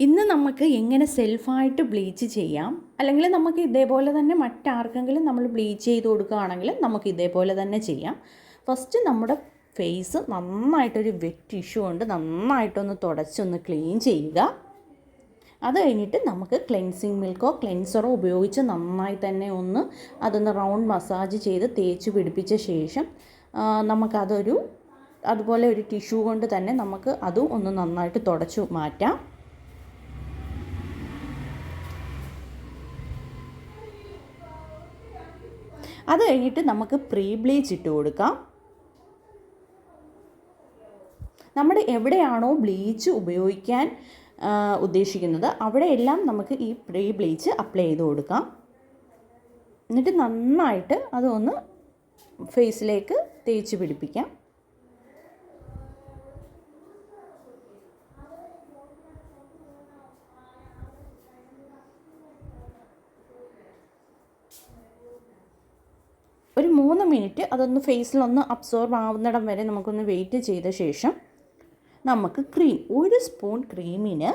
ഇന്ന് നമുക്ക് എങ്ങനെ സെൽഫായിട്ട് ബ്ലീച്ച് ചെയ്യാം, അല്ലെങ്കിൽ നമുക്ക് ഇതേപോലെ തന്നെ മറ്റാർക്കെങ്കിലും നമ്മൾ ബ്ലീച്ച് ചെയ്ത് കൊടുക്കുകയാണെങ്കിൽ നമുക്ക് ഇതേപോലെ തന്നെ ചെയ്യാം. ഫസ്റ്റ് നമ്മുടെ ഫേസ് നന്നായിട്ടൊരു വെറ്റ് ടിഷ്യൂ കൊണ്ട് നന്നായിട്ടൊന്ന് തുടച്ചൊന്ന് ക്ലീൻ ചെയ്യുക. അത് കഴിഞ്ഞിട്ട് നമുക്ക് ക്ലെൻസിങ് മിൽക്കോ ക്ലെൻസറോ ഉപയോഗിച്ച് നന്നായി തന്നെ അതൊന്ന് റൗണ്ട് മസാജ് ചെയ്ത് തേച്ച് പിടിപ്പിച്ച ശേഷം അതുപോലെ ഒരു ടിഷ്യൂ കൊണ്ട് തന്നെ നമുക്ക് അതും ഒന്ന് നന്നായിട്ട് തുടച്ചു മാറ്റാം. അത് കഴിഞ്ഞിട്ട് നമുക്ക് പ്രീ ബ്ലീച്ച് ഇട്ട് കൊടുക്കാം. നമ്മൾ എവിടെയാണോ ബ്ലീച്ച് ഉപയോഗിക്കാൻ ഉദ്ദേശിക്കുന്നത് അവിടെയെല്ലാം നമുക്ക് ഈ പ്രീ ബ്ലീച്ച് അപ്ലൈ ചെയ്ത് കൊടുക്കാം. എന്നിട്ട് നന്നായിട്ട് അതൊന്ന് ഫേസിലേക്ക് തേച്ച് പിടിപ്പിക്കാം. ഒരു 3 മിനിറ്റ് അതൊന്ന് ഫേസിലൊന്ന് അബ്സോർബ് ആവുന്നിടം വരെ നമുക്കൊന്ന് വെയിറ്റ് ചെയ്ത ശേഷം നമുക്ക് ഒരു സ്പൂൺ ക്രീമിന്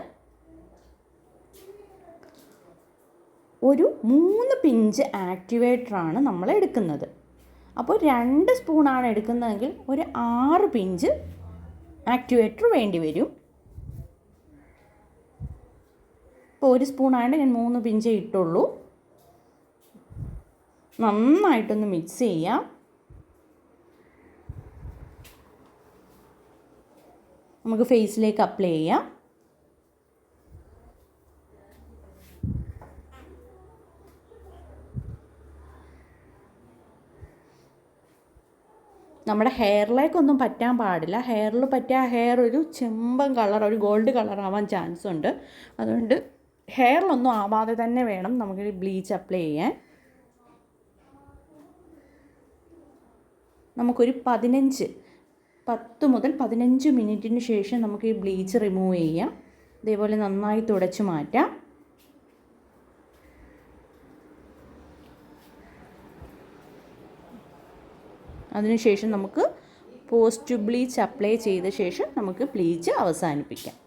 ഒരു 3 പിഞ്ച് ആക്ടിവേറ്ററാണ് നമ്മൾ എടുക്കുന്നത്. അപ്പോൾ 2 സ്പൂണാണ് എടുക്കുന്നതെങ്കിൽ ഒരു 6 പിഞ്ച് ആക്ടിവേറ്റർ വേണ്ടി വരും. ഇപ്പോൾ 1 സ്പൂണായിട്ട് ഞാൻ 3 പിഞ്ചേ ഇട്ടുള്ളൂ. നന്നായിട്ടൊന്ന് മിക്സ് ചെയ്യാം. നമുക്ക് ഫേസിലേക്ക് അപ്ലൈ ചെയ്യാം. നമ്മുടെ ഹെയറിലേക്കൊന്നും പറ്റാൻ പാടില്ല. ഹെയറിൽ പറ്റിയ ഹെയർ ഒരു ചെമ്പൻ കളർ, ഒരു ഗോൾഡ് കളർ ആവാൻ ചാൻസ് ഉണ്ട്. അതുകൊണ്ട് ഹെയറിലൊന്നും ആവാതെ തന്നെ വേണം നമുക്ക് ബ്ലീച്ച് അപ്ലൈ ചെയ്യാൻ. നമുക്കൊരു 10 മുതൽ 15 മിനിറ്റിന് ശേഷം നമുക്ക് ഈ ബ്ലീച്ച് റിമൂവ് ചെയ്യാം. ഇതേപോലെ നന്നായി തുടച്ച് മാറ്റാം. അതിനുശേഷം നമുക്ക് പോസ്റ്റ് ബ്ലീച്ച് അപ്ലൈ ചെയ്ത ശേഷം നമുക്ക് ബ്ലീച്ച് അവസാനിപ്പിക്കാം.